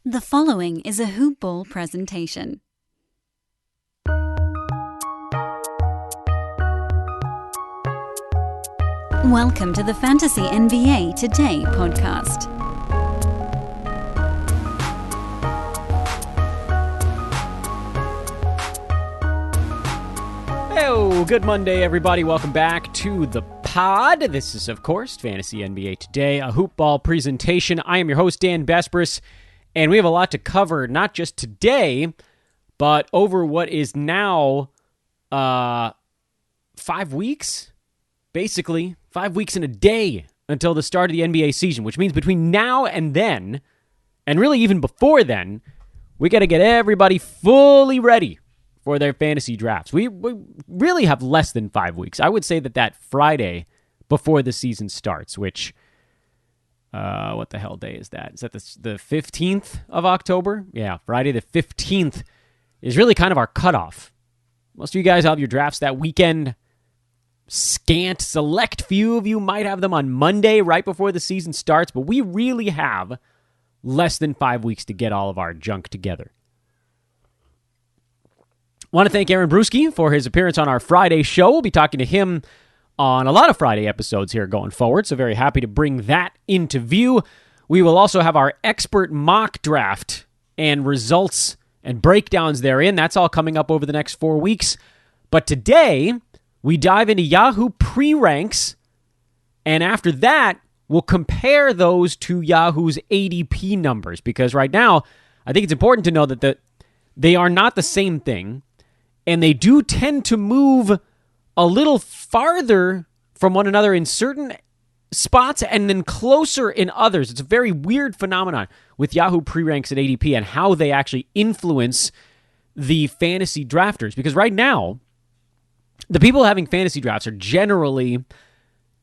The following is a Hoop Ball presentation. Welcome to the Fantasy NBA Today podcast. Hello, good Monday, everybody. Welcome back to the pod. This is, of course, Fantasy NBA Today, a Hoop Ball presentation. I am your host, Dan Besbris. And we have a lot to cover, not just today, but over what is now 5 weeks, basically 5 weeks and a day until the start of the NBA season, which means between now and then, and really even before then, we got to get everybody fully ready for their fantasy drafts. We really have less than 5 weeks. I would say that Friday before the season starts, which... what the hell day is that? Is that the 15th of October? Yeah, Friday the 15th is really kind of our cutoff. Most of you guys have your drafts that weekend. Select few of you might have them on Monday right before the season starts, but we really have less than 5 weeks to get all of our junk together. Want to thank Aaron Bruski for his appearance on our Friday show. We'll be talking to him on a lot of Friday episodes here going forward, so very happy to bring that into view. We will also have our expert mock draft and results and breakdowns therein. That's all coming up over the next 4 weeks. But today, we dive into Yahoo pre-ranks, and after that, we'll compare those to Yahoo's ADP numbers, because right now, I think it's important to know that they are not the same thing, and they do tend to move a little farther from one another in certain spots and then closer in others. It's a very weird phenomenon with Yahoo pre-ranks and ADP and how they actually influence the fantasy drafters. Because right now, the people having fantasy drafts are generally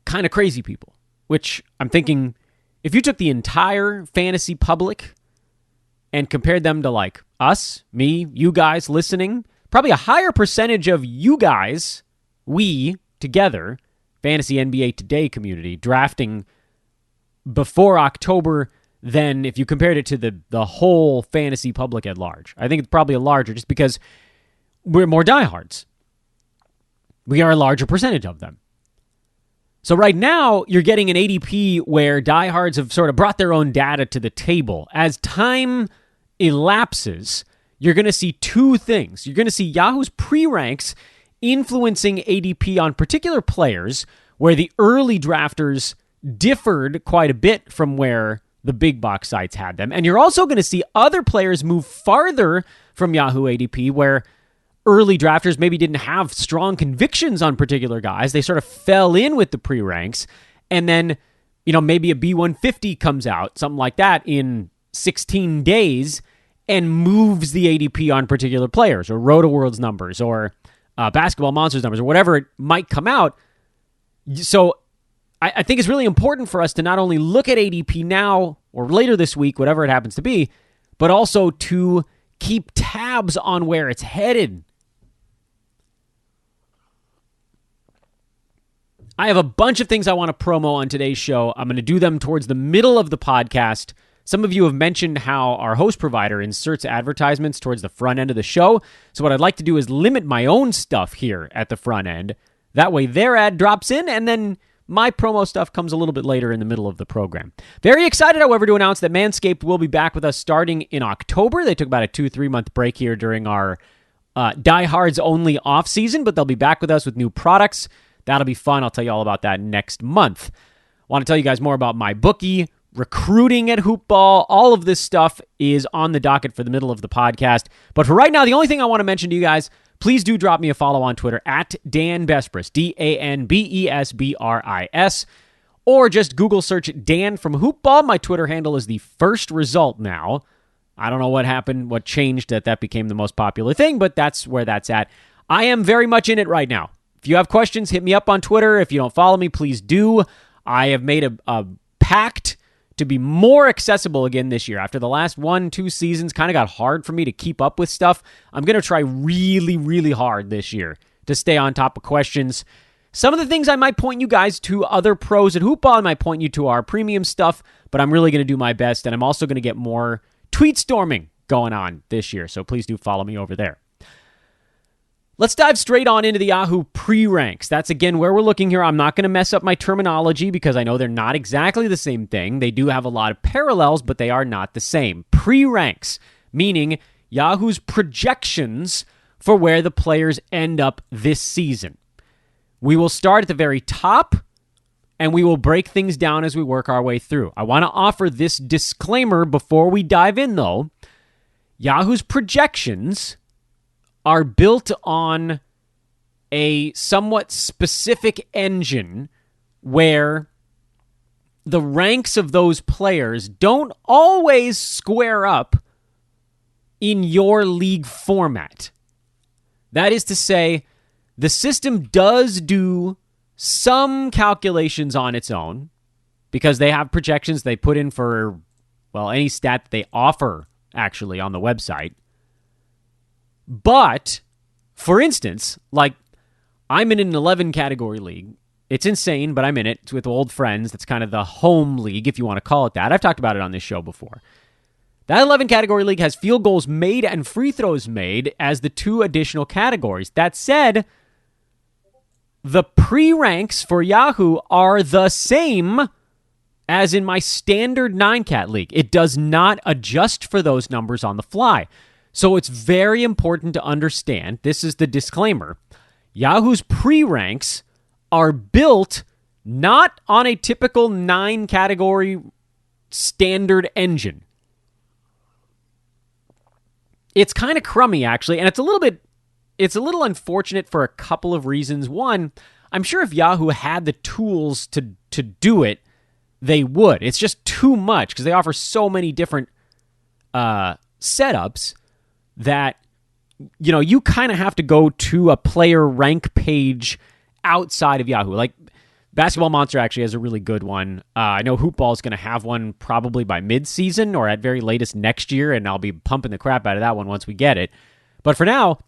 kind of crazy people, which I'm thinking if you took the entire fantasy public and compared them to like us, me, you guys listening, probably a higher percentage of you guys, we, together, Fantasy NBA Today community, drafting before October than if you compared it to the whole fantasy public at large. I think it's probably a larger, just because we're more diehards. We are a larger percentage of them. So right now, you're getting an ADP where diehards have sort of brought their own data to the table. As time elapses, you're going to see two things. You're going to see Yahoo's pre-ranks influencing ADP on particular players where the early drafters differed quite a bit from where the big box sites had them. And you're also going to see other players move farther from Yahoo ADP where early drafters maybe didn't have strong convictions on particular guys. They sort of fell in with the pre-ranks. And then, maybe a B150 comes out, something like that, in 16 days and moves the ADP on particular players or Roto-World's numbers or Basketball Monsters numbers, or whatever it might come out. So I think it's really important for us to not only look at ADP now or later this week, whatever it happens to be, but also to keep tabs on where it's headed. I have a bunch of things I want to promo on today's show. I'm going to do them towards the middle of the podcast. Some of you have mentioned how our host provider inserts advertisements towards the front end of the show. So what I'd like to do is limit my own stuff here at the front end. That way their ad drops in, and then my promo stuff comes a little bit later in the middle of the program. Very excited, however, to announce that Manscaped will be back with us starting in October. They took about a 2-3 month break here during our diehards only off season, but they'll be back with us with new products. That'll be fun. I'll tell you all about that next month. I want to tell you guys more about my bookie. Recruiting at Hoop Ball, all of this stuff is on the docket for the middle of the podcast. But for right now, the only thing I want to mention to you guys, please do drop me a follow on Twitter at Dan Besbris, DanBesbris, or just Google search Dan from Hoop Ball. My Twitter handle is the first result now. I don't know what happened, what changed that became the most popular thing, but that's where that's at. I am very much in it right now. If you have questions, hit me up on Twitter. If you don't follow me, please do. I have made a pact to be more accessible again this year. After the last 1-2 seasons kind of got hard for me to keep up with stuff, I'm going to try really, really hard this year to stay on top of questions. Some of the things I might point you guys to other pros at Hoop Ball. I might point you to our premium stuff, but I'm really going to do my best, and I'm also going to get more tweet storming going on this year, so please do follow me over there. Let's dive straight on into the Yahoo pre-ranks. That's, again, where we're looking here. I'm not going to mess up my terminology because I know they're not exactly the same thing. They do have a lot of parallels, but they are not the same. Pre-ranks, meaning Yahoo's projections for where the players end up this season. We will start at the very top, and we will break things down as we work our way through. I want to offer this disclaimer before we dive in, though. Yahoo's projections are built on a somewhat specific engine where the ranks of those players don't always square up in your league format. That is to say, the system does do some calculations on its own because they have projections they put in for, well, any stat that they offer actually on the website. But, for instance, like, I'm in an 11 category league. It's insane, but I'm in it. It's with old friends. That's kind of the home league, if you want to call it that. I've talked about it on this show before. That 11 category league has field goals made and free throws made as the two additional categories. That said, the pre-ranks for Yahoo are the same as in my standard 9-cat league. It does not adjust for those numbers on the fly. So it's very important to understand, this is the disclaimer, Yahoo's pre-ranks are built not on a typical 9-category standard engine. It's kind of crummy, actually, and it's a little unfortunate for a couple of reasons. One, I'm sure if Yahoo had the tools to do it, they would. It's just too much because they offer so many different setups that, you know, you kind of have to go to a player rank page outside of Yahoo. Like, Basketball Monster actually has a really good one. I know Hoopball is going to have one probably by mid-season or at very latest next year, and I'll be pumping the crap out of that one once we get it. But for now,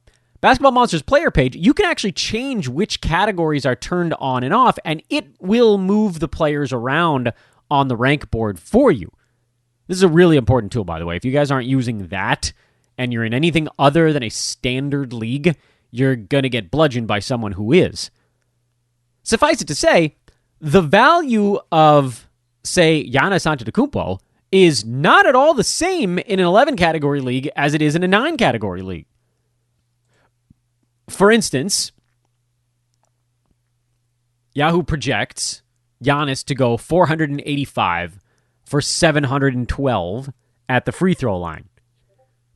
Basketball Monster's player page, you can actually change which categories are turned on and off, and it will move the players around on the rank board for you. This is a really important tool, by the way. If you guys aren't using that and you're in anything other than a standard league, you're going to get bludgeoned by someone who is. Suffice it to say, the value of, say, Giannis Antetokounmpo is not at all the same in an 11-category league as it is in a 9-category league. For instance, Yahoo projects Giannis to go 485 for 712 at the free throw line.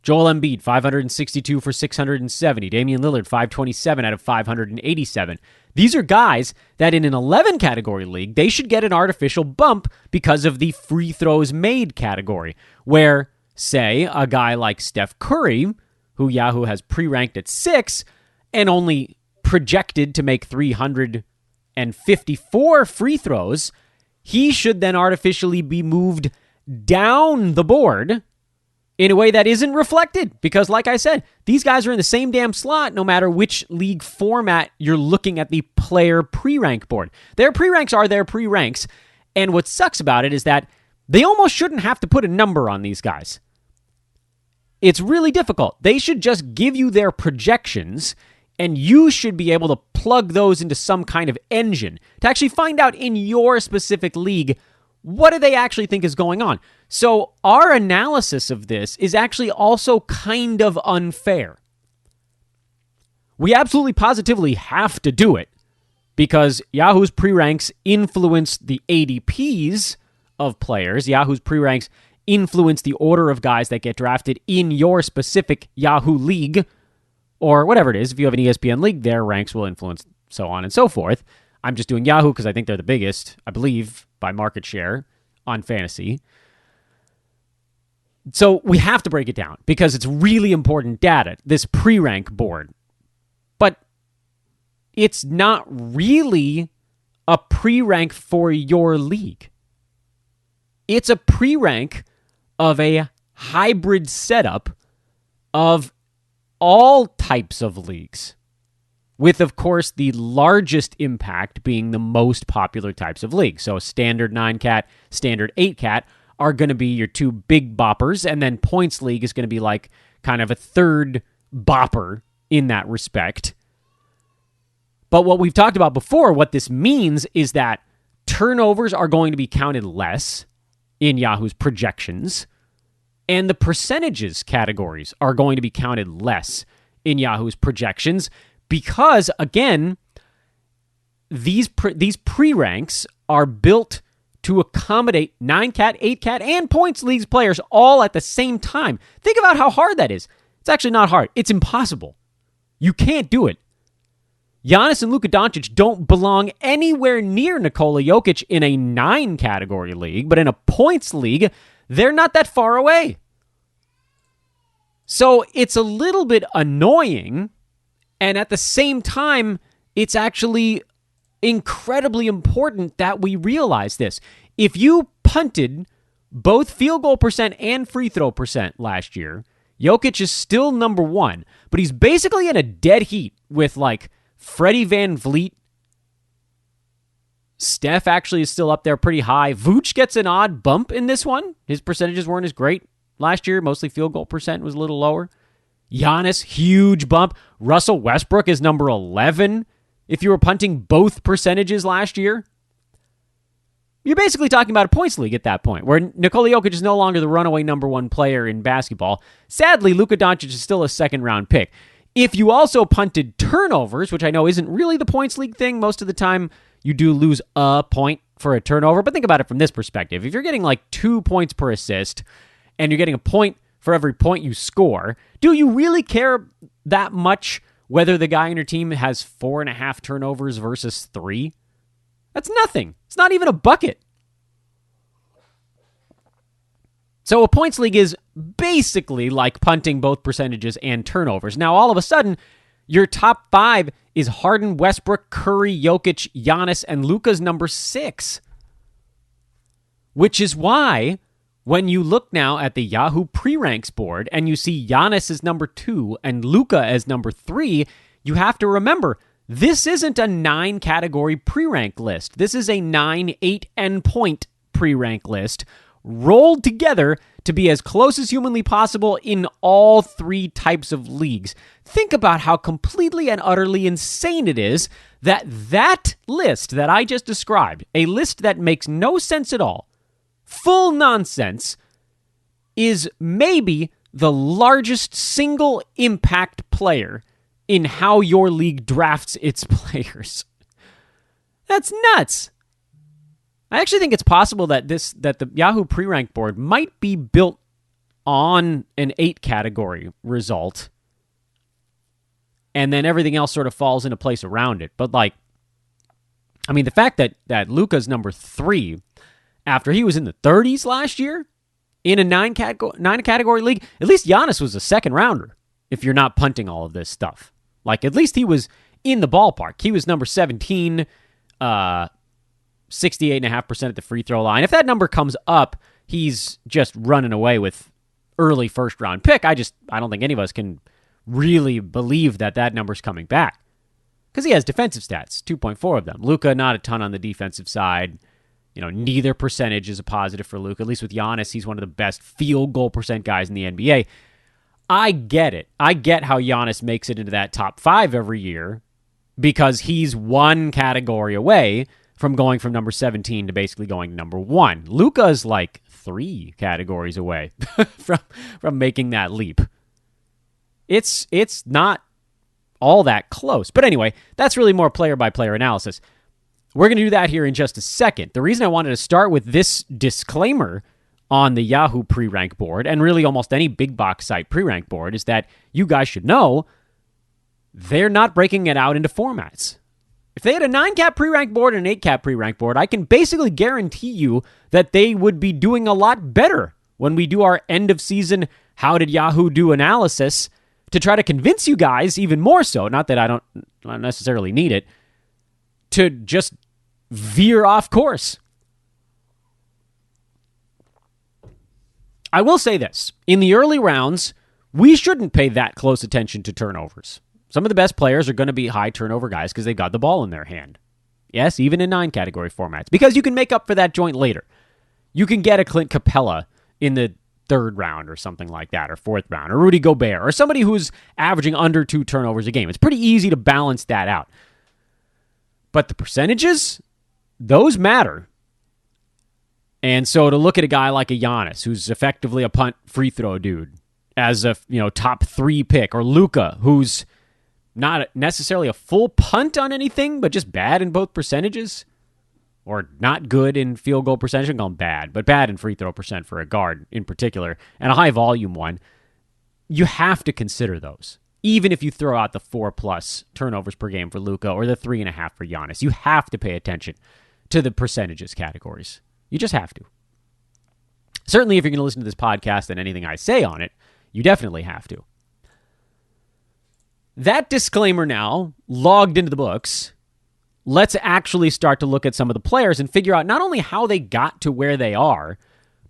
Joel Embiid, 562 for 670. Damian Lillard, 527 out of 587. These are guys that in an 11-category league, they should get an artificial bump because of the free throws made category, where, say, a guy like Steph Curry, who Yahoo has pre-ranked at 6, and only projected to make 354 free throws, he should then artificially be moved down the board in a way that isn't reflected. Because, like I said, these guys are in the same damn slot no matter which league format you're looking at the player pre-rank board. Their pre-ranks are their pre-ranks, and what sucks about it is that they almost shouldn't have to put a number on these guys. It's really difficult. They should just give you their projections, and you should be able to plug those into some kind of engine to actually find out in your specific league, what do they actually think is going on? So our analysis of this is actually also kind of unfair. We absolutely positively have to do it because Yahoo's pre-ranks influence the ADPs of players. Yahoo's pre-ranks influence the order of guys that get drafted in your specific Yahoo league, or whatever it is. If you have an ESPN league, their ranks will influence so on and so forth. I'm just doing Yahoo because I think they're the biggest, I believe, by market share on fantasy. So we have to break it down because it's really important data, this pre-rank board. But it's not really a pre-rank for your league. It's a pre-rank of a hybrid setup of all types of leagues, with, of course, the largest impact being the most popular types of leagues. So standard 9-cat, standard 8-cat are going to be your two big boppers, and then points league is going to be like kind of a third bopper in that respect. But what we've talked about before, what this means is that turnovers are going to be counted less in Yahoo's projections, and the percentages categories are going to be counted less in Yahoo's projections because, again, these pre-ranks are built to accommodate 9-cat, 8-cat, and points leagues players all at the same time. Think about how hard that is. It's actually not hard. It's impossible. You can't do it. Giannis and Luka Doncic don't belong anywhere near Nikola Jokic in a 9-category league, but in a points league, they're not that far away. So it's a little bit annoying, and at the same time, it's actually incredibly important that we realize this. If you punted both field goal percent and free throw percent last year, Jokic is still number one, but he's basically in a dead heat with like Freddie Van Vliet. Steph actually is still up there pretty high. Vooch gets an odd bump in this one. His percentages weren't as great last year. Mostly field goal percent was a little lower. Giannis, huge bump. Russell Westbrook is number 11. If you were punting both percentages last year, you're basically talking about a points league at that point, where Nikola Jokic is no longer the runaway number one player in basketball. Sadly, Luka Doncic is still a second-round pick. If you also punted turnovers, which I know isn't really the points league thing, most of the time you do lose a point for a turnover, but think about it from this perspective. If you're getting like 2 points per assist, and you're getting a point for every point you score, do you really care that much whether the guy on your team has 4.5 turnovers versus 3? That's nothing. It's not even a bucket. So a points league is basically like punting both percentages and turnovers. Now, all of a sudden, your top 5 is Harden, Westbrook, Curry, Jokic, Giannis, and Luka's number 6. Which is why when you look now at the Yahoo pre-ranks board and you see Giannis as number 2 and Luka as number 3, you have to remember, this isn't a 9-category pre-rank list. This is a 9, 8, and point pre-rank list rolled together to be as close as humanly possible in all 3 types of leagues. Think about how completely and utterly insane it is that that list that I just described, a list that makes no sense at all, full nonsense, is maybe the largest single impact player in how your league drafts its players. That's nuts. I actually think it's possible that the Yahoo pre-rank board might be built on an 8-category result, and then everything else sort of falls into place around it. But the fact that Luka's number 3 after he was in the 30s last year in a 9-category league, at least Giannis was a second rounder if you're not punting all of this stuff. At least he was in the ballpark. He was number 17, 68.5% at the free throw line. If that number comes up, he's just running away with early first-round pick. I don't think any of us can really believe that number's coming back because he has defensive stats, 2.4 of them. Luka, not a ton on the defensive side. Neither percentage is a positive for Luka. At least with Giannis, he's one of the best field goal percent guys in the NBA. I get it. I get how Giannis makes it into that top 5 every year because he's 1 category away from going from number 17 to basically going number 1. Luka's 3 categories away from making that leap. It's not all that close. But anyway, that's really more player-by-player analysis. We're going to do that here in just a second. The reason I wanted to start with this disclaimer on the Yahoo pre-rank board, and really almost any big box site pre-rank board, is that you guys should know they're not breaking it out into formats. If they had a 9-cap pre-rank board and an 8-cap pre-rank board, I can basically guarantee you that they would be doing a lot better when we do our end-of-season how did Yahoo do analysis to try to convince you guys even more so, not that I don't necessarily need it, to just veer off course. I will say this. In the early rounds, we shouldn't pay that close attention to turnovers. Some of the best players are going to be high turnover guys because they've got the ball in their hand. Yes, even in 9-category formats. Because you can make up for that joint later. You can get a Clint Capella in the third round or something like that, or fourth round, or Rudy Gobert, or somebody who's averaging under 2 turnovers a game. It's pretty easy to balance that out. But the percentages, those matter. And so to look at a guy like a Giannis, who's effectively a punt free throw dude, as a top 3 pick, or Luka, who's not necessarily a full punt on anything, but just bad in both percentages, or not good in field goal percentage. I'm going bad, but bad in free throw percent for a guard in particular, and a high volume one. You have to consider those. Even if you throw out the 4+ turnovers per game for Luka or the 3.5 for Giannis, you have to pay attention to the percentages categories. You just have to. Certainly, if you're going to listen to this podcast and anything I say on it, you definitely have to. That disclaimer now logged into the books, let's actually start to look at some of the players and figure out not only how they got to where they are,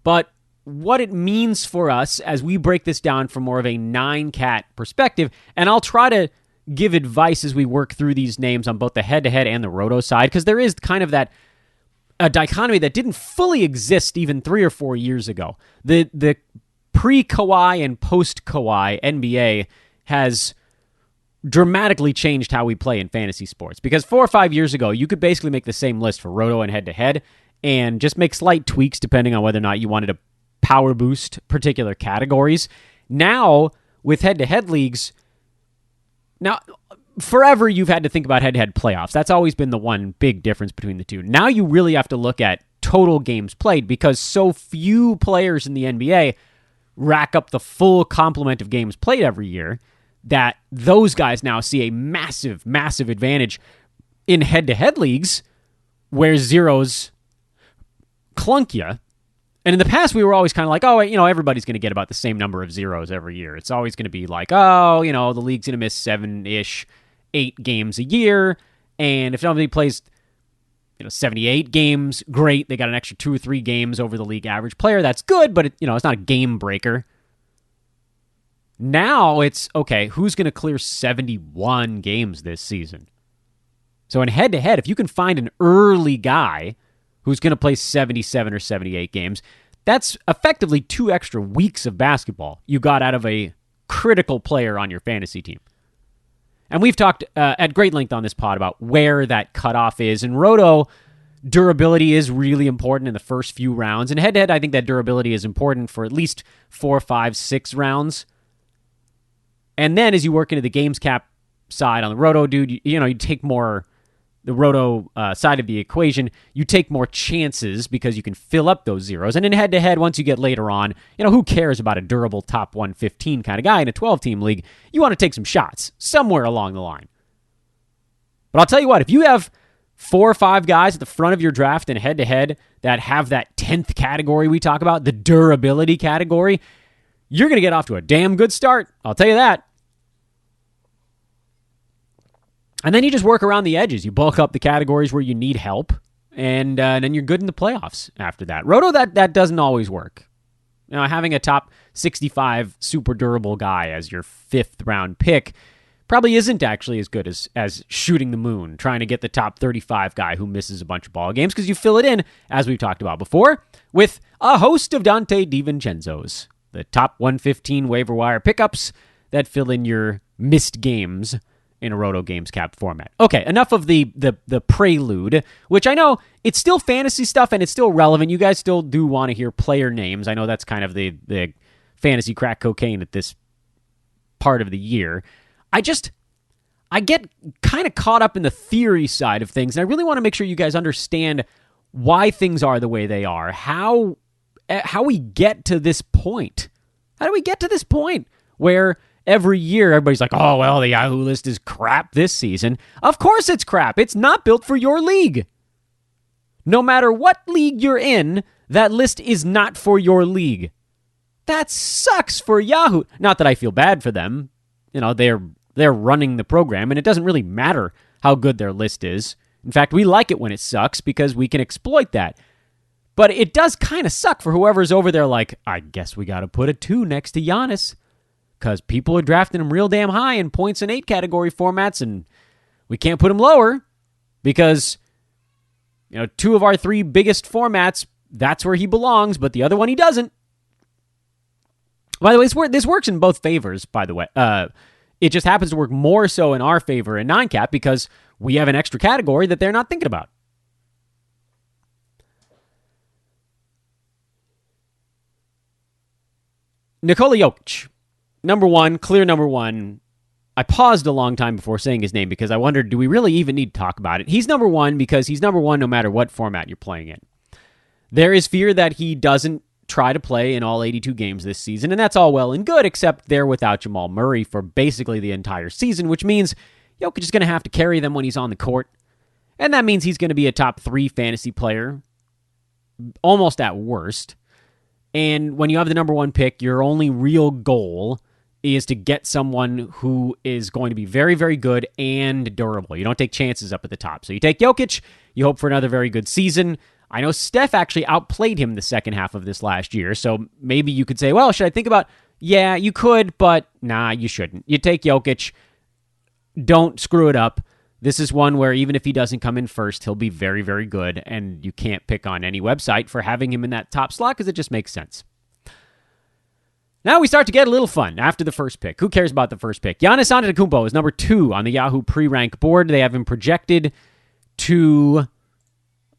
but what it means for us as we break this down from more of a 9-cat perspective. And I'll try to give advice as we work through these names on both the head-to-head and the roto side, because there is kind of that a dichotomy that didn't fully exist even 3 or 4 years ago. The pre-Kawhi and post-Kawhi NBA has dramatically changed how we play in fantasy sports, because 4 or 5 years ago, you could basically make the same list for roto and head-to-head and just make slight tweaks depending on whether or not you wanted to power boost particular categories. Now, with head-to-head leagues, forever you've had to think about head-to-head playoffs. That's always been the one big difference between the two. Now you really have to look at total games played, because so few players in the NBA rack up the full complement of games played every year that those guys now see a massive, massive advantage in head-to-head leagues where zeros clunk you. And in the past, we were always kind of like, everybody's going to get about the same number of zeros every year. It's always going to be like, the league's going to miss 7-ish, 8 games a year. And if somebody plays, 78 games, great. They got an extra 2 or 3 games over the league average player. That's good, but it's not a game breaker. Now it's, okay, who's going to clear 71 games this season? So in head-to-head, if you can find an early guy who's going to play 77 or 78 games, that's effectively 2 extra weeks of basketball you got out of a critical player on your fantasy team. And we've talked at great length on this pod about where that cutoff is. And roto, durability is really important in the first few rounds. And head-to-head, I think that durability is important for at least 4, 5, 6 rounds. And then as you work into the games cap side on the roto, dude, you take more, the roto side of the equation, you take more chances because you can fill up those zeros. And in head-to-head, once you get later on, who cares about a durable top 115 kind of guy in a 12-team league? You want to take some shots somewhere along the line. But I'll tell you what, if you have 4 or 5 guys at the front of your draft in head-to-head that have that 10th category we talk about, the durability category, you're going to get off to a damn good start. I'll tell you that. And then you just work around the edges. You bulk up the categories where you need help, and then you're good in the playoffs after that. Roto, that doesn't always work. Having a top 65 super durable guy as your 5th round pick probably isn't actually as good as shooting the moon, trying to get the top 35 guy who misses a bunch of ball games, because you fill it in, as we've talked about before, with a host of Dante DiVincenzo's, the top 115 waiver wire pickups that fill in your missed games in a Roto Games Cap format. Okay, enough of the prelude, which I know it's still fantasy stuff and it's still relevant. You guys still do want to hear player names. I know that's kind of the fantasy crack cocaine at this part of the year. I get kind of caught up in the theory side of things, and I really want to make sure you guys understand why things are the way they are, how we get to this point. How do we get to this point where every year, everybody's like, oh, well, the Yahoo list is crap this season. Of course it's crap. It's not built for your league. No matter what league you're in, that list is not for your league. That sucks for Yahoo. Not that I feel bad for them. They're running the program, and it doesn't really matter how good their list is. In fact, we like it when it sucks because we can exploit that. But it does kind of suck for whoever's over there like, I guess we got to put a 2 next to Giannis, because people are drafting him real damn high in points and 8 category formats, and we can't put him lower because 2 of our 3 biggest formats that's where he belongs, but the other one he doesn't. By the way, this works in both favors, by the way. It just happens to work more so in our favor in 9-cap because we have an extra category that they're not thinking about. Nikola Jokic, number one, clear number one. I paused a long time before saying his name because I wondered, do we really even need to talk about it? He's number one because he's number one no matter what format you're playing in. There is fear that he doesn't try to play in all 82 games this season, and that's all well and good, except they're without Jamal Murray for basically the entire season, which means Jokic is going to have to carry them when he's on the court, and that means he's going to be a top 3 fantasy player, almost at worst. And when you have the number one pick, your only real goal is to get someone who is going to be very, very good and durable. You don't take chances up at the top. So you take Jokic, you hope for another very good season. I know Steph actually outplayed him the second half of this last year, so maybe you could say, well, should I think about, yeah, you could, but nah, you shouldn't. You take Jokic, don't screw it up. This is one where even if he doesn't come in first, he'll be very, very good, and you can't pick on any website for having him in that top slot because it just makes sense. Now we start to get a little fun after the first pick. Who cares about the first pick? Giannis Antetokounmpo is number 2 on the Yahoo pre-rank board. They have him projected to...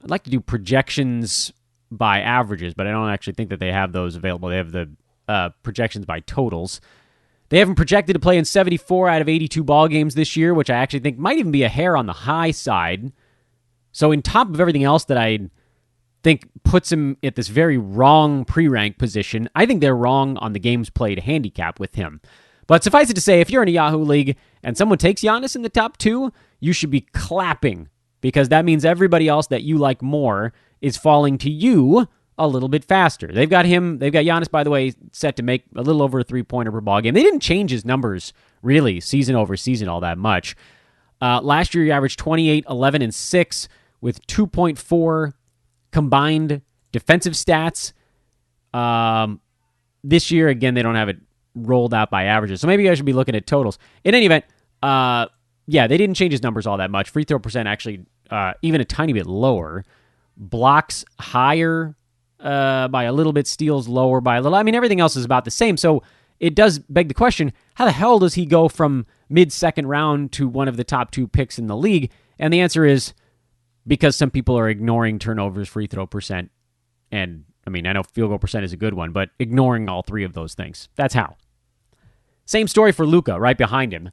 I'd like to do projections by averages, but I don't actually think that they have those available. They have the projections by totals. They have him projected to play in 74 out of 82 ball games this year, which I actually think might even be a hair on the high side. So in top of everything else that I think puts him at this very wrong pre-rank position, I think they're wrong on the games played handicap with him. But suffice it to say, if you're in a Yahoo league and someone takes Giannis in the top 2, you should be clapping, because that means everybody else that you like more is falling to you a little bit faster. They've got Giannis, by the way, set to make a little over a 3-pointer per ball game. They didn't change his numbers, really, season over season all that much. Last year, he averaged 28, 11, and 6 with 2.4 combined defensive stats. This year, again, they don't have it rolled out by averages, so maybe I should be looking at totals. In any event, yeah, they didn't change his numbers all that much. Free throw percent actually even a tiny bit lower. Blocks higher by a little bit. Steals lower by a little. I mean, everything else is about the same. So it does beg the question, how the hell does he go from mid-second round to one of the top 2 picks in the league? And the answer is because some people are ignoring turnovers, free throw percent, and, I mean, I know field goal percent is a good one, but ignoring all 3 of those things. That's how. Same story for Luka, right behind him.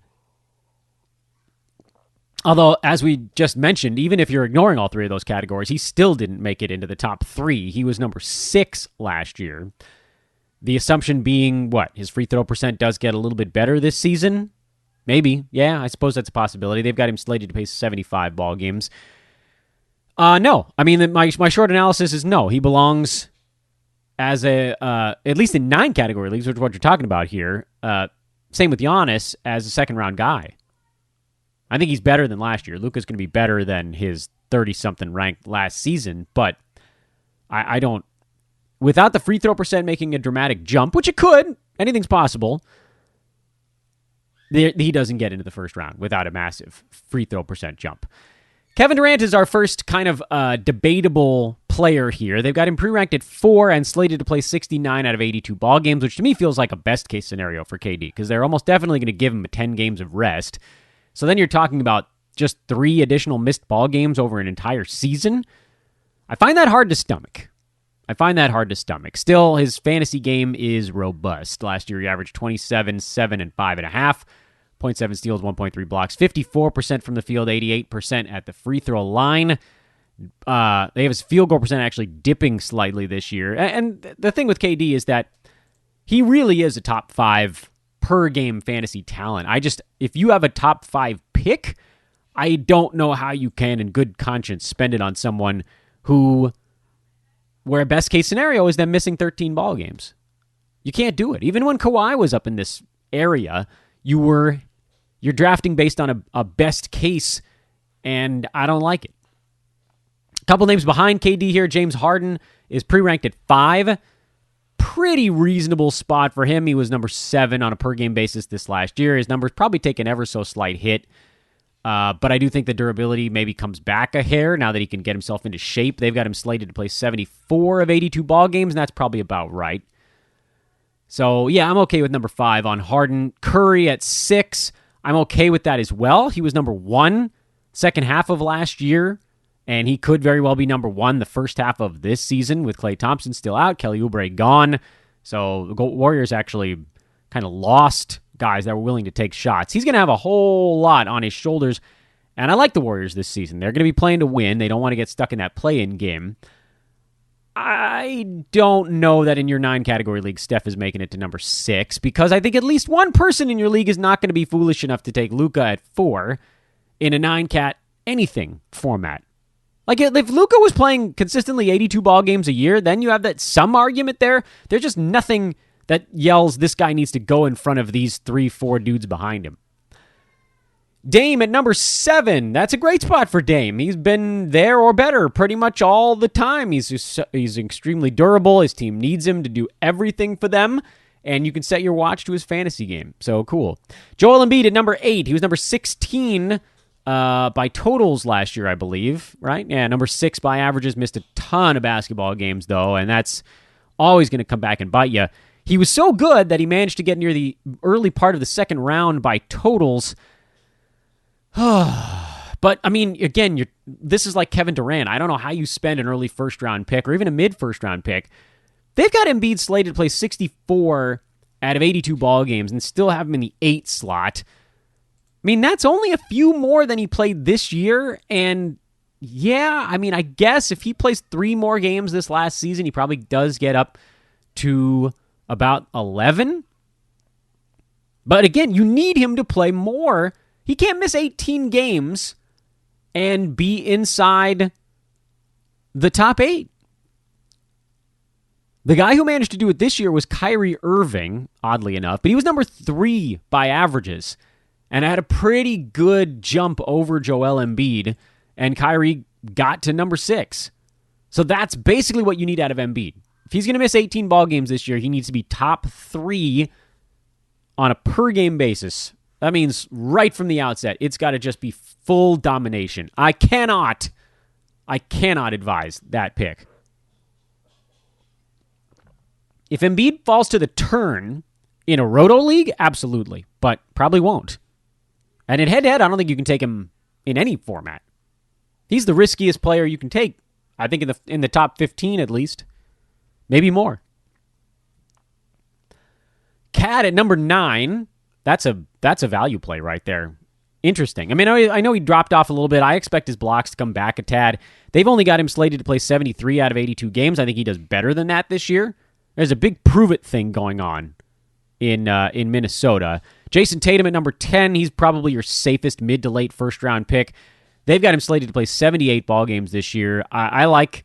Although, as we just mentioned, even if you're ignoring all 3 of those categories, he still didn't make it into the top 3. He was number 6 last year. The assumption being, what? His free throw percent does get a little bit better this season? Maybe. Yeah, I suppose that's a possibility. They've got him slated to play 75 ball games. No. I mean, my short analysis is no. He belongs as a, at least in 9 category leagues, which is what you're talking about here. Same with Giannis, as a second-round guy. I think he's better than last year. Luka's going to be better than his 30-something ranked last season, but I don't... Without the free throw percent making a dramatic jump, which it could, anything's possible, he doesn't get into the first round without a massive free throw percent jump. Kevin Durant is our first kind of debatable player here. They've got him pre-ranked at 4 and slated to play 69 out of 82 ball games, which to me feels like a best-case scenario for KD, because they're almost definitely going to give him 10 games of rest. So then you're talking about just 3 additional missed ball games over an entire season. I find that hard to stomach. Still, his fantasy game is robust. Last year, he averaged 27, 7, and 5.5. 0.7 steals, 1.3 blocks, 54% from the field, 88% at the free throw line. They have his field goal percent actually dipping slightly this year. And the thing with KD is that he really is a top 5 per game fantasy talent. If you have a top 5 pick, I don't know how you can in good conscience spend it on someone where a best case scenario is them missing 13 ball games. You can't do it. Even when Kawhi was up in this area, you're drafting based on a best case, and I don't like it. A couple names behind KD here. James Harden is pre-ranked at 5. Pretty reasonable spot for him. He was number 7 on a per-game basis this last year. His numbers probably take an ever so slight hit. But I do think the durability maybe comes back a hair now that he can get himself into shape. They've got him slated to play 74 of 82 ball games, and that's probably about right. So, yeah, I'm okay with number 5 on Harden. Curry at 6, I'm okay with that as well. He was number 1 second half of last year, and he could very well be number 1 the first half of this season with Klay Thompson still out, Kelly Oubre gone. So the Warriors actually kind of lost guys that were willing to take shots. He's going to have a whole lot on his shoulders, and I like the Warriors this season. They're going to be playing to win. They don't want to get stuck in that play-in game. I don't know that in your 9-category league, Steph is making it to number 6, because I think at least one person in your league is not going to be foolish enough to take Luka at 4 in a 9-cat anything format. Like, if Luka was playing consistently 82 ball games a year, then you have that some argument there. There's just nothing that yells this guy needs to go in front of these 3-4 dudes behind him. Dame at number 7. That's a great spot for Dame. He's been there or better pretty much all the time. He's extremely durable. His team needs him to do everything for them, and you can set your watch to his fantasy game. So cool. Joel Embiid at number 8. He was number 16 by totals last year, I believe, right? Yeah, number 6 by averages. Missed a ton of basketball games, though, and that's always going to come back and bite you. He was so good that he managed to get near the early part of the second round by totals. But, I mean, again, this is like Kevin Durant. I don't know how you spend an early first-round pick or even a mid-first-round pick. They've got Embiid slated to play 64 out of 82 ball games and still have him in the 8 slot. I mean, that's only a few more than he played this year, and yeah, I mean, I guess if he plays 3 more games this last season, he probably does get up to about 11. But again, you need him to play more. He can't miss 18 games and be inside the top 8. The guy who managed to do it this year was Kyrie Irving, oddly enough, but he was number 3 by averages and had a pretty good jump over Joel Embiid, and Kyrie got to number 6. So that's basically what you need out of Embiid. If he's going to miss 18 ball games this year, he needs to be top 3 on a per-game basis. That means right from the outset, it's got to just be full domination. I cannot advise that pick. If Embiid falls to the turn in a roto league, absolutely, but probably won't. And in head-to-head, I don't think you can take him in any format. He's the riskiest player you can take, I think in the top 15 at least, maybe more. Cat at number 9. That's a value play right there. Interesting. I mean, I know he dropped off a little bit. I expect his blocks to come back a tad. They've only got him slated to play 73 out of 82 games. I think he does better than that this year. There's a big prove-it thing going on in Minnesota. Jason Tatum at number 10. He's probably your safest mid to late first-round pick. They've got him slated to play 78 ball games this year. I like...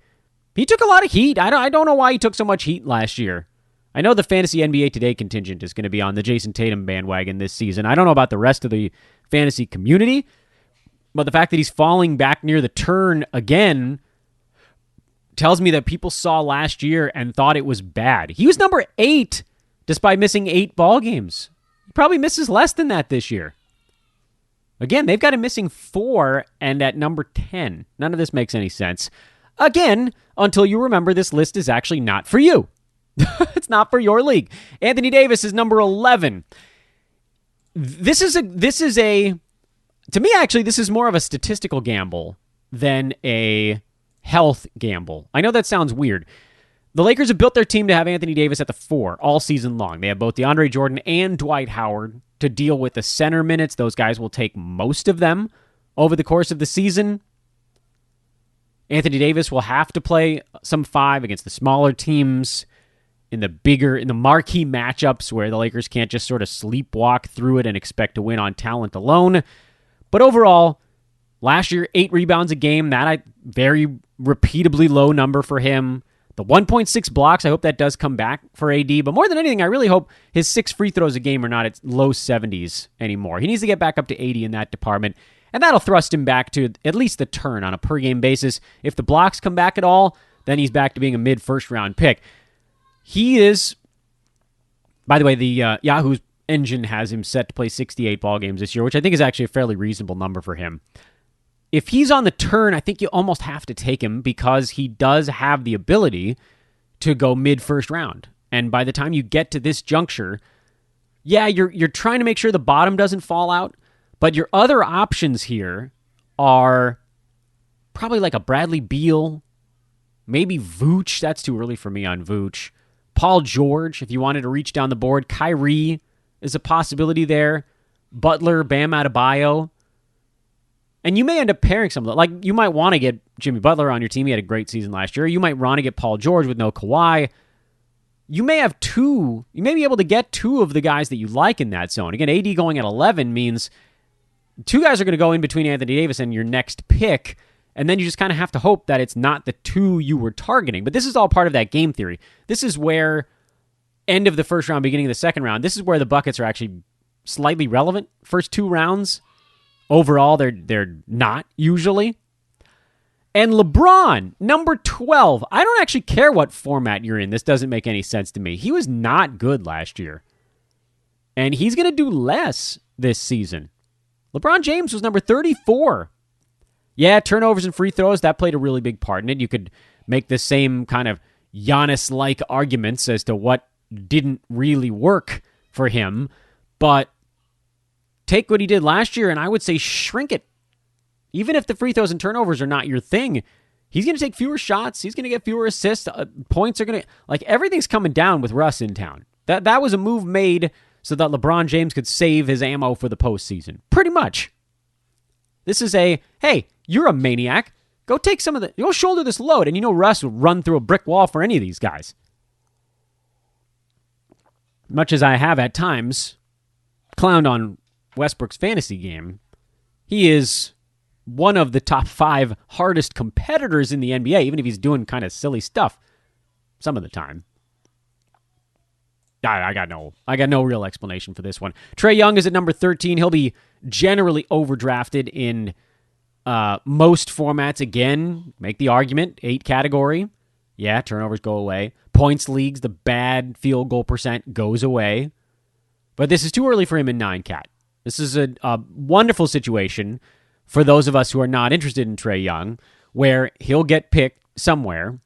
He took a lot of heat. I don't know why he took so much heat last year. I know the Fantasy NBA Today contingent is going to be on the Jason Tatum bandwagon this season. I don't know about the rest of the fantasy community, but the fact that he's falling back near the turn again tells me that people saw last year and thought it was bad. He was number 8 despite missing 8 ball games. He probably misses less than that this year. Again, they've got him missing 4 and at number 10. None of this makes any sense. Again, until you remember this list is actually not for you. It's not for your league. Anthony Davis is number 11. This is to me, actually, this is more of a statistical gamble than a health gamble. I know that sounds weird. The Lakers have built their team to have Anthony Davis at the 4 all season long. They have both DeAndre Jordan and Dwight Howard to deal with the center minutes. Those guys will take most of them over the course of the season. Anthony Davis will have to play some 5 against the smaller teams in the marquee matchups where the Lakers can't just sort of sleepwalk through it and expect to win on talent alone. But overall, last year, 8 rebounds a game. That very repeatably low number for him. The 1.6 blocks, I hope that does come back for AD. But more than anything, I really hope his 6 free throws a game are not at low 70s anymore. He needs to get back up to 80 in that department. And that'll thrust him back to at least the turn on a per-game basis. If the blocks come back at all, then he's back to being a mid-first-round pick. He is, by the way, the Yahoo's engine has him set to play 68 ball games this year, which I think is actually a fairly reasonable number for him. If he's on the turn, I think you almost have to take him because he does have the ability to go mid-first round. And by the time you get to this juncture, yeah, you're trying to make sure the bottom doesn't fall out, but your other options here are probably like a Bradley Beal, maybe Vooch. That's too early for me on Vooch. Paul George, if you wanted to reach down the board. Kyrie is a possibility there. Butler, Bam Adebayo. And you may end up pairing some of them. Like, you might want to get Jimmy Butler on your team. He had a great season last year. You might want to get Paul George with no Kawhi. You may have two. You may be able to get two of the guys that you like in that zone. Again, AD going at 11 means two guys are going to go in between Anthony Davis and your next pick, and then you just kind of have to hope that it's not the two you were targeting. But this is all part of that game theory. This is where end of the first round, beginning of the second round, this is where the buckets are actually slightly relevant. First two rounds, overall, they're not usually. And LeBron, number 12. I don't actually care what format you're in. This doesn't make any sense to me. He was not good last year. And he's going to do less this season. LeBron James was number 34. Yeah, turnovers and free throws, that played a really big part in it. You could make the same kind of Giannis-like arguments as to what didn't really work for him. But take what he did last year, and I would say shrink it. Even if the free throws and turnovers are not your thing, he's going to take fewer shots. He's going to get fewer assists. Points are going to... Like, everything's coming down with Russ in town. That was a move made so that LeBron James could save his ammo for the postseason. Pretty much. This is a, hey, you're a maniac. Go take some of the... Go shoulder this load. And you know Russ would run through a brick wall for any of these guys. Much as I have at times clowned on Westbrook's fantasy game, he is one of the top 5 hardest competitors in the NBA, even if he's doing kind of silly stuff some of the time. I got no real explanation for this one. Trey Young is at number 13. He'll be generally overdrafted in most formats. Again, make the argument, 8 category. Yeah, turnovers go away. Points leagues, the bad field goal percent goes away. But this is too early for him in 9-cat. This is a wonderful situation for those of us who are not interested in Trey Young, where he'll get picked somewhere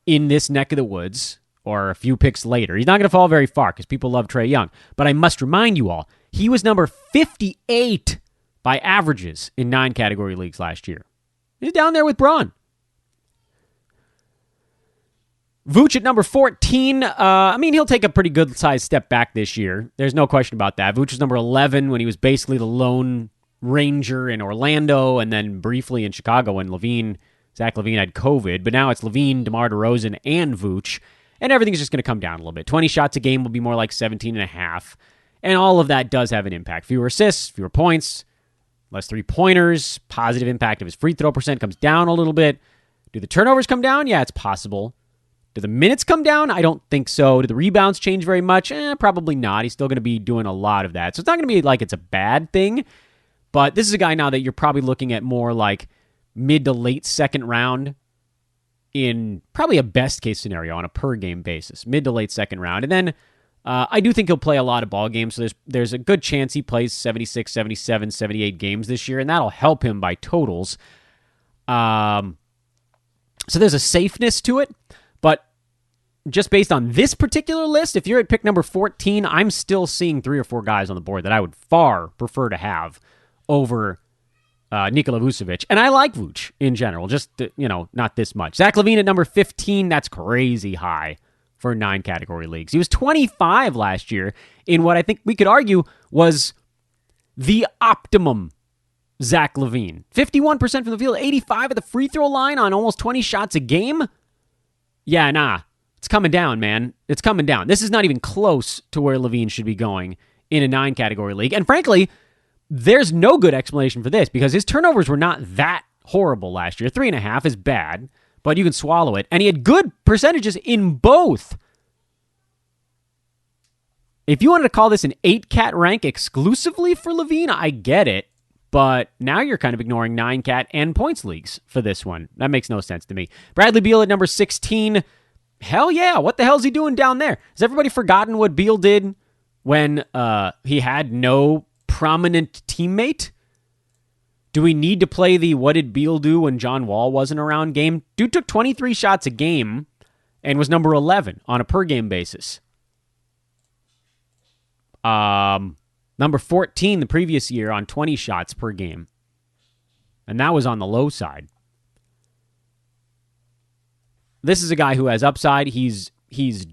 in this neck of the woods or a few picks later. He's not going to fall very far because people love Trey Young. But I must remind you all, he was number 58 by averages in 9-category leagues last year. He's down there with Braun. Vooch at number 14. He'll take a pretty good-sized step back this year. There's no question about that. Vooch was number 11 when he was basically the lone Ranger in Orlando, and then briefly in Chicago when Zach Levine had COVID. But now it's Levine, DeMar DeRozan, and Vooch, and everything's just going to come down a little bit. 20 shots a game will be more like 17.5, and all of that does have an impact. Fewer assists, fewer points, less three-pointers, positive impact of his free throw percent comes down a little bit. Do the turnovers come down? Yeah, it's possible. Do the minutes come down? I don't think so. Do the rebounds change very much? Probably not. He's still going to be doing a lot of that. So it's not going to be like it's a bad thing. But this is a guy now that you're probably looking at more like mid to late second round in probably a best case scenario on a per game basis. Mid to late second round. And then I do think he'll play a lot of ball games. So there's a good chance he plays 76, 77, 78 games this year. And that'll help him by totals. So there's a safeness to it. But just based on this particular list, if you're at pick number 14, I'm still seeing 3 or 4 guys on the board that I would far prefer to have over Nikola Vucevic. And I like Vooch in general, just, not this much. Zach Levine at number 15, that's crazy high for 9-category leagues. He was 25 last year in what I think we could argue was the optimum Zach Levine. 51% from the field, 85 at the free throw line on almost 20 shots a game. Yeah, nah. It's coming down, man. It's coming down. This is not even close to where Levine should be going in a 9-category league. And frankly, there's no good explanation for this because his turnovers were not that horrible last year. 3.5 is bad, but you can swallow it. And he had good percentages in both. If you wanted to call this an 8-cat rank exclusively for Levine, I get it. But now you're kind of ignoring 9-cat and points leagues for this one. That makes no sense to me. Bradley Beal at number 16. Hell yeah. What the hell is he doing down there? Has everybody forgotten what Beal did when he had no prominent teammate? Do we need to play the what did Beal do when John Wall wasn't around game? Dude took 23 shots a game and was number 11 on a per-game basis. Number 14 the previous year on 20 shots per game. And that was on the low side. This is a guy who has upside. He's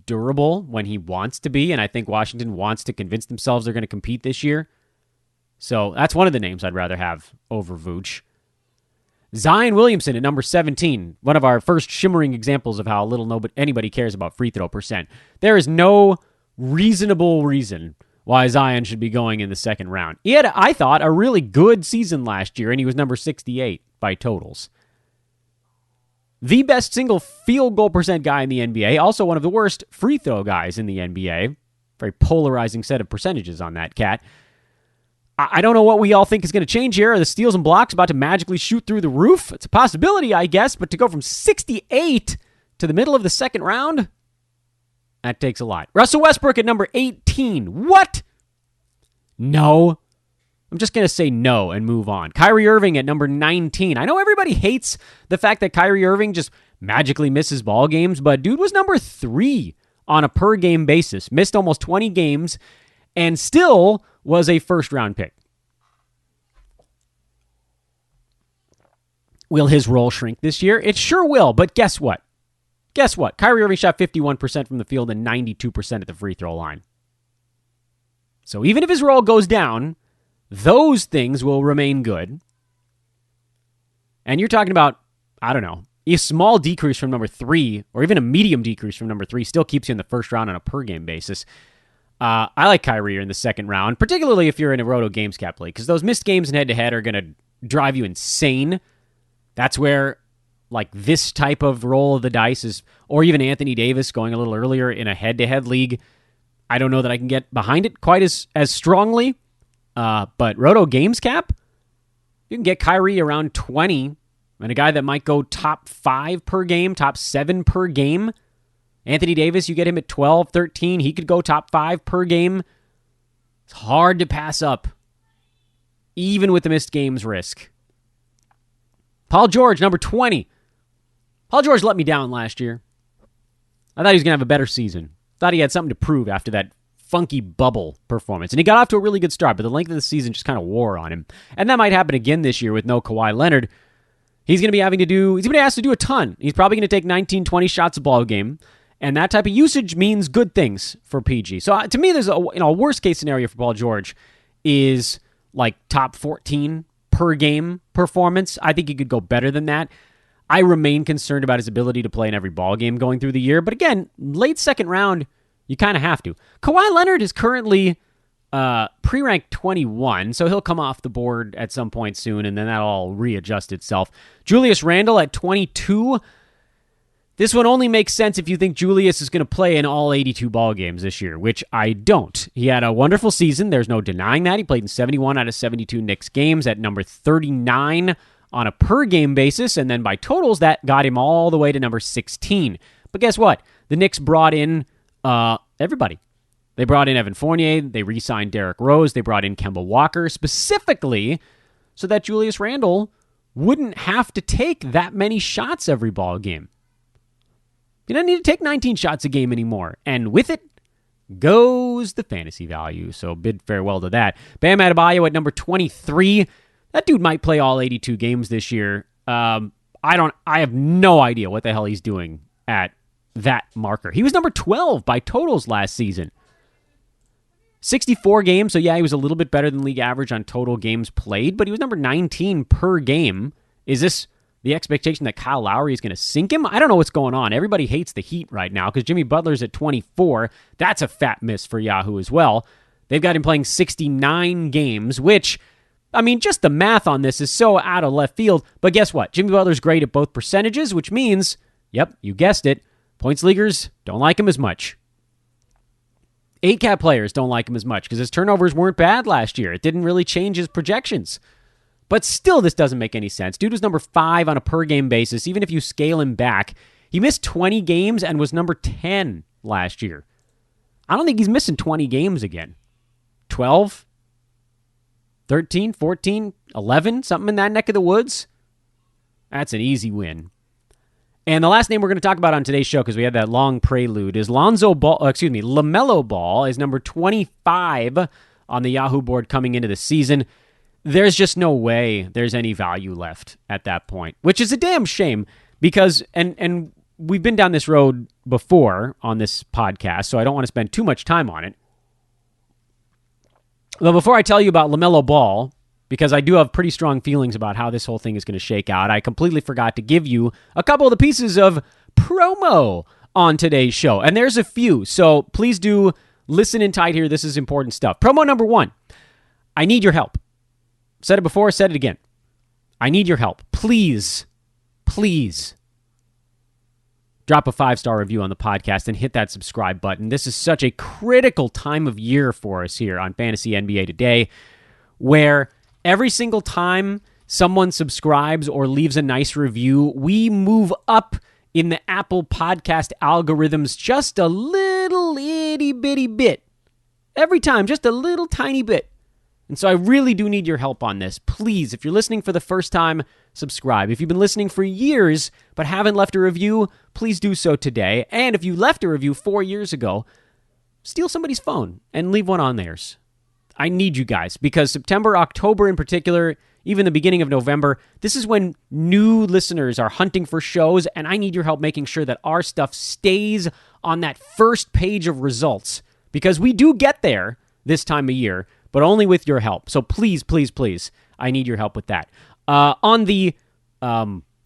durable when he wants to be, and I think Washington wants to convince themselves they're going to compete this year. So that's one of the names I'd rather have over Vooch. Zion Williamson at number 17, one of our first shimmering examples of how little anybody cares about free throw percent. There is no reasonable reason why Zion should be going in the second round. He had, I thought, a really good season last year, and he was number 68 by totals. The best single field goal percent guy in the NBA, also one of the worst free throw guys in the NBA. Very polarizing set of percentages on that cat. I don't know what we all think is going to change here. Are the steals and blocks about to magically shoot through the roof? It's a possibility, I guess, but to go from 68 to the middle of the second round, that takes a lot. Russell Westbrook at number 18. What? No. I'm just going to say no and move on. Kyrie Irving at number 19. I know everybody hates the fact that Kyrie Irving just magically misses ball games, but dude was number 3 on a per-game basis. Missed almost 20 games and still was a first-round pick. Will his role shrink this year? It sure will, but guess what? Kyrie Irving shot 51% from the field and 92% at the free throw line. So even if his role goes down, those things will remain good. And you're talking about, I don't know, a small decrease from number 3, or even a medium decrease from number 3, still keeps you in the first round on a per-game basis. I like Kyrie in the second round, particularly if you're in a Roto Games Cap league, because those missed games in head-to-head are going to drive you insane. That's where, like, this type of roll of the dice is, or even Anthony Davis going a little earlier in a head-to-head league. I don't know that I can get behind it quite as strongly, but Roto Games Cap, you can get Kyrie around 20, and a guy that might go top 5 per game, top 7 per game. Anthony Davis, you get him at 12, 13. He could go top 5 per game. It's hard to pass up, even with the missed games risk. Paul George, number 20. Paul George let me down last year. I thought he was going to have a better season. Thought he had something to prove after that funky bubble performance. And he got off to a really good start, but the length of the season just kind of wore on him. And that might happen again this year with no Kawhi Leonard. He's going to be asked to do a ton. He's probably going to take 19, 20 shots a ball game. And that type of usage means good things for PG. So to me, there's a worst case scenario for Paul George is like top 14 per game performance. I think he could go better than that. I remain concerned about his ability to play in every ball game going through the year. But again, late second round, you kind of have to. Kawhi Leonard is currently pre-ranked 21, so he'll come off the board at some point soon, and then that'll all readjust itself. Julius Randle at 22. This one only makes sense if you think Julius is going to play in all 82 ball games this year, which I don't. He had a wonderful season. There's no denying that. He played in 71 out of 72 Knicks games at number 39 on a per-game basis, and then by totals, that got him all the way to number 16. But guess what? The Knicks brought in everybody. They brought in Evan Fournier. They re-signed Derrick Rose. They brought in Kemba Walker specifically so that Julius Randle wouldn't have to take that many shots every ball game. You don't need to take 19 shots a game anymore. And with it goes the fantasy value. So bid farewell to that. Bam Adebayo at number 23. That dude might play all 82 games this year. I have no idea what the hell he's doing at that marker. He was number 12 by totals last season. 64 games, so yeah, he was a little bit better than league average on total games played, but he was number 19 per game. Is this the expectation that Kyle Lowry is going to sink him? I don't know what's going on. Everybody hates the Heat right now because Jimmy Butler's at 24. That's a fat miss for Yahoo as well. They've got him playing 69 games, which, I mean, just the math on this is so out of left field. But guess what? Jimmy Butler's great at both percentages, which means, yep, you guessed it, points leaguers don't like him as much. 8-cap players don't like him as much because his turnovers weren't bad last year. It didn't really change his projections. But still, this doesn't make any sense. Dude was number 5 on a per-game basis. Even if you scale him back, he missed 20 games and was number 10 last year. I don't think he's missing 20 games again. 12, 13, 14, 11, something in that neck of the woods. That's an easy win. And the last name we're going to talk about on today's show, because we had that long prelude, is LaMelo Ball is number 25 on the Yahoo board coming into the season. There's just no way there's any value left at that point, which is a damn shame because, and we've been down this road before on this podcast, so I don't want to spend too much time on it. Well, before I tell you about LaMelo Ball, because I do have pretty strong feelings about how this whole thing is going to shake out, I completely forgot to give you a couple of the pieces of promo on today's show. And there's a few, so please do listen in tight here. This is important stuff. Promo number 1, I need your help. Said it before, said it again. I need your help. Please drop a 5-star review on the podcast and hit that subscribe button. This is such a critical time of year for us here on Fantasy NBA Today, where every single time someone subscribes or leaves a nice review, we move up in the Apple podcast algorithms just a little itty bitty bit. Every time, just a little tiny bit. And so I really do need your help on this. Please, if you're listening for the first time, subscribe. If you've been listening for years but haven't left a review, please do so today. And if you left a review 4 years ago, steal somebody's phone and leave one on theirs. I need you guys because September, October in particular, even the beginning of November, this is when new listeners are hunting for shows, and I need your help making sure that our stuff stays on that first page of results because we do get there this time of year, but only with your help. So please, I need your help with that. On the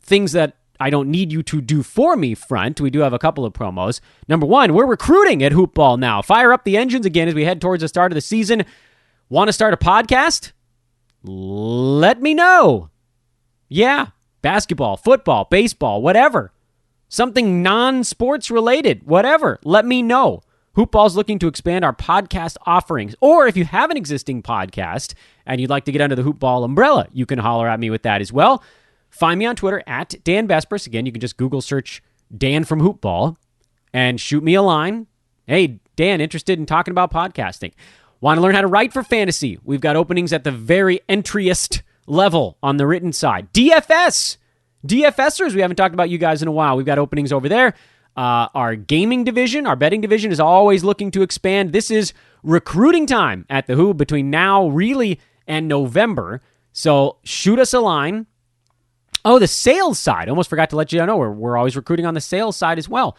things that I don't need you to do for me front, we do have a couple of promos. Number 1, we're recruiting at Hoopball now. Fire up the engines again as we head towards the start of the season. Want to start a podcast? Let me know. Yeah, basketball, football, baseball, whatever. Something non-sports related, whatever. Let me know. Hoopball's looking to expand our podcast offerings. Or if you have an existing podcast and you'd like to get under the Hoopball umbrella, you can holler at me with that as well. Find me on Twitter at Dan Vespers. Again, you can just Google search Dan from Hoopball and shoot me a line. Hey, Dan, interested in talking about podcasting. Want to learn how to write for fantasy? We've got openings at the very entryest level on the written side. DFS. DFSers, we haven't talked about you guys in a while. We've got openings over there. Our gaming division, our betting division is always looking to expand. This is recruiting time at the Who between now, really, and November. So shoot us a line. Oh, the sales side. Almost forgot to let you know we're always recruiting on the sales side as well.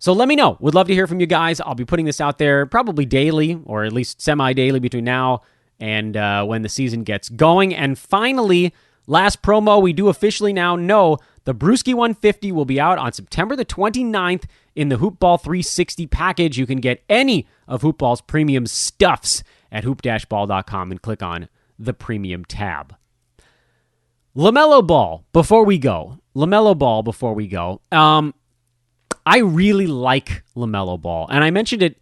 So let me know. Would love to hear from you guys. I'll be putting this out there probably daily or at least semi-daily between now and when the season gets going. And finally, last promo, we do officially now know the Brewski 150 will be out on September the 29th in the Hoopball 360 package. You can get any of Hoopball's premium stuffs at hoop-ball.com and click on the premium tab. LaMelo Ball, before we go. I really like LaMelo Ball, and I mentioned it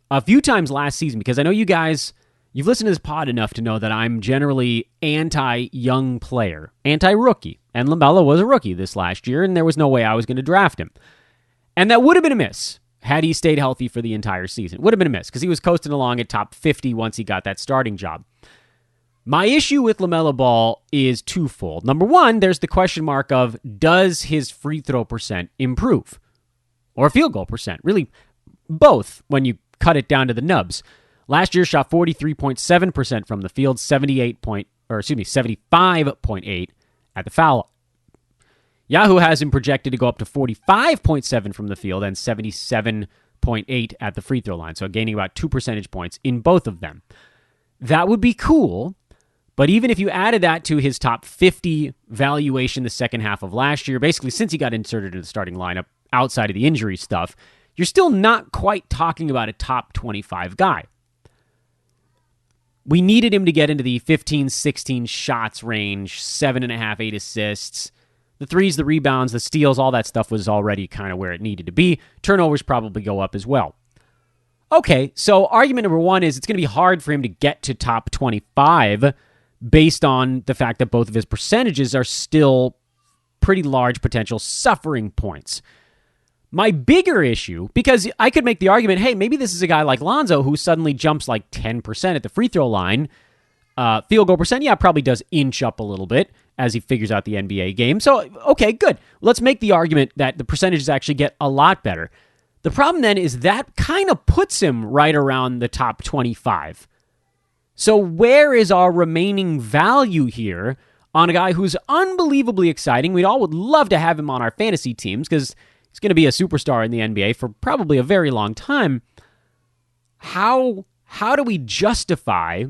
a few times last season because I know you guys, you've listened to this pod enough to know that I'm generally anti-young player, anti-rookie, and LaMelo was a rookie this last year, and there was no way I was going to draft him. And that would have been a miss had he stayed healthy for the entire season. Would have been a miss because he was coasting along at top 50 once he got that starting job. My issue with LaMelo Ball is twofold. Number 1, there's the question mark of, does his free throw percent improve? Or field goal percent. Really, both when you cut it down to the nubs. Last year shot 43.7% from the field, 75.8 at the foul. Yahoo has him projected to go up to 45.7 from the field and 77.8 at the free throw line. So gaining about 2 percentage points in both of them. That would be cool. But even if you added that to his top 50 valuation the second half of last year, basically since he got inserted into the starting lineup outside of the injury stuff, you're still not quite talking about a top 25 guy. We needed him to get into the 15, 16 shots range, 7.5, 8 assists. The threes, the rebounds, the steals, all that stuff was already kind of where it needed to be. Turnovers probably go up as well. Okay, so argument number 1 is it's going to be hard for him to get to top 25 based on the fact that both of his percentages are still pretty large potential suffering points. My bigger issue, because I could make the argument, hey, maybe this is a guy like Lonzo who suddenly jumps like 10% at the free throw line. Field goal percent, probably does inch up a little bit as he figures out the NBA game. So, okay, good. Let's make the argument that the percentages actually get a lot better. The problem then is that kind of puts him right around the top 25. So where is our remaining value here on a guy who's unbelievably exciting? We all would love to have him on our fantasy teams because he's going to be a superstar in the NBA for probably a very long time. How do we justify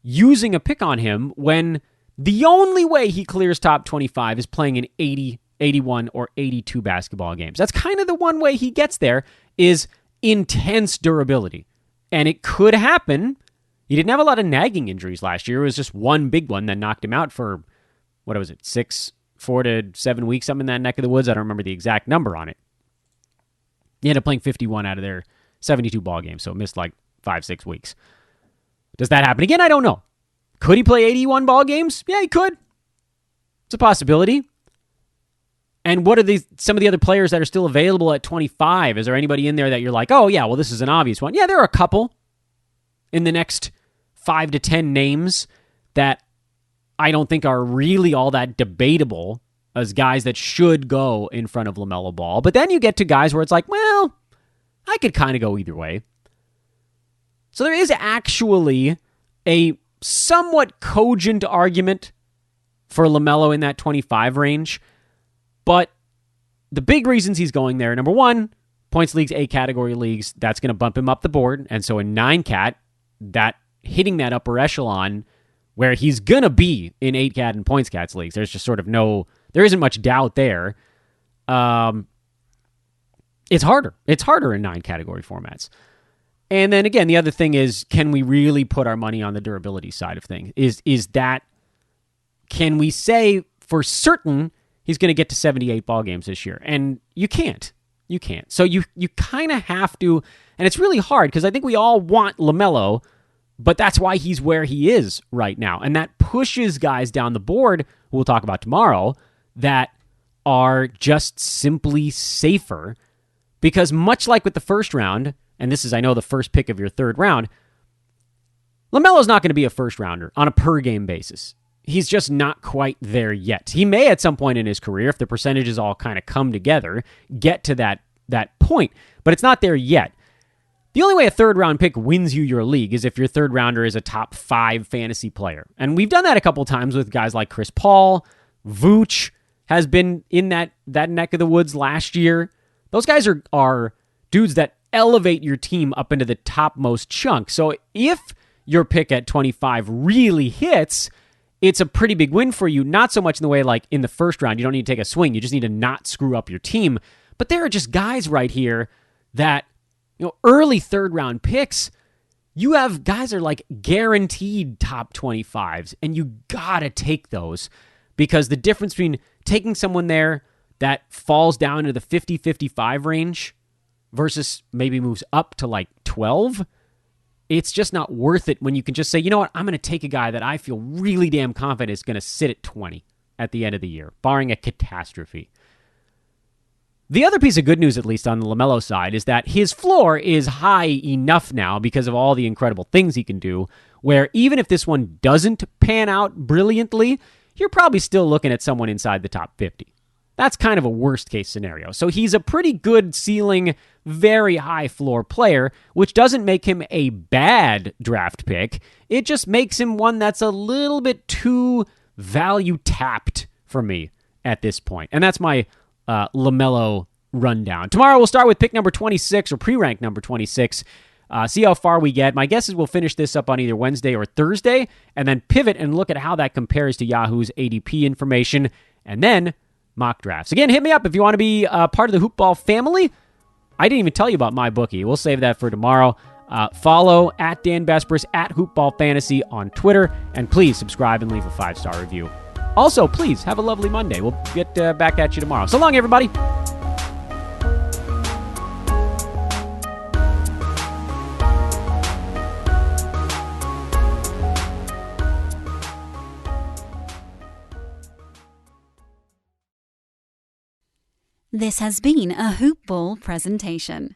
using a pick on him when the only way he clears top 25 is playing in 80, 81, or 82 basketball games? That's kind of the one way he gets there, is intense durability. And it could happen. He didn't have a lot of nagging injuries last year. It was just one big one that knocked him out for, 4 to 7 weeks, something in that neck of the woods. I don't remember the exact number on it. He ended up playing 51 out of their 72 ball games, so it missed like 5-6 weeks. Does that happen again? I don't know. Could he play 81 ball games? Yeah, he could. It's a possibility. And what are some of the other players that are still available at 25? Is there anybody in there that you're like, oh yeah, well this is an obvious one? Yeah, there are a couple in the next 5 to 10 names that I don't think are really all that debatable as guys that should go in front of LaMelo Ball. But then you get to guys where it's like, well, I could kind of go either way. So there is actually a somewhat cogent argument for LaMelo in that 25 range. But the big reasons he's going there, number one, points leagues, A category leagues, that's going to bump him up the board. And so in 9-cat, that hitting that upper echelon where he's going to be in 8-cat and points cats leagues, there's just sort of there isn't much doubt there. It's harder. It's harder in 9 category formats. And then again, the other thing is, can we really put our money on the durability side of things? Is that, can we say for certain he's going to get to 78 ball games this year? And you can't. You can't. So you kind of have to, and it's really hard because I think we all want LaMelo, but that's why he's where he is right now. And that pushes guys down the board, who we'll talk about tomorrow, that are just simply safer. Because much like with the first round, and this is, I know, the first pick of your third round, LaMelo's not going to be a first rounder on a per game basis. He's just not quite there yet. He may at some point in his career, if the percentages all kind of come together, get to that point, but it's not there yet. The only way a third round pick wins you your league is if your third rounder is a top 5 fantasy player. And we've done that a couple times with guys like Chris Paul. Vooch has been in that neck of the woods last year. Those guys are dudes that elevate your team up into the topmost chunk. So if your pick at 25 really hits, it's a pretty big win for you. Not so much in the way like in the first round, you don't need to take a swing. You just need to not screw up your team. But there are just guys right here that, early third round picks, you have guys that are like guaranteed top 25s, and you gotta take those, because the difference between taking someone there that falls down into the 50-55 range versus maybe moves up to like 12, it's just not worth it when you can just say, you know what, I'm going to take a guy that I feel really damn confident is going to sit at 20 at the end of the year, barring a catastrophe. The other piece of good news, at least on the LaMelo side, is that his floor is high enough now because of all the incredible things he can do, where even if this one doesn't pan out brilliantly, you're probably still looking at someone inside the top 50. That's kind of a worst-case scenario. So he's a pretty good ceiling, very high floor player, which doesn't make him a bad draft pick. It just makes him one that's a little bit too value-tapped for me at this point. And that's my LaMelo rundown. Tomorrow we'll start with pick number 26, or pre-rank number 26. See how far we get. My guess is we'll finish this up on either Wednesday or Thursday, and then pivot and look at how that compares to Yahoo's ADP information, and then mock drafts. Again, hit me up if you want to be part of the Hoopball family. I didn't even tell you about my bookie. We'll save that for tomorrow. Follow at Dan Besbris, at Hoopball Fantasy on Twitter, and please subscribe and leave a 5-star review. Also, please have a lovely Monday. We'll get back at you tomorrow. So long, everybody. This has been a Hoop Ball presentation.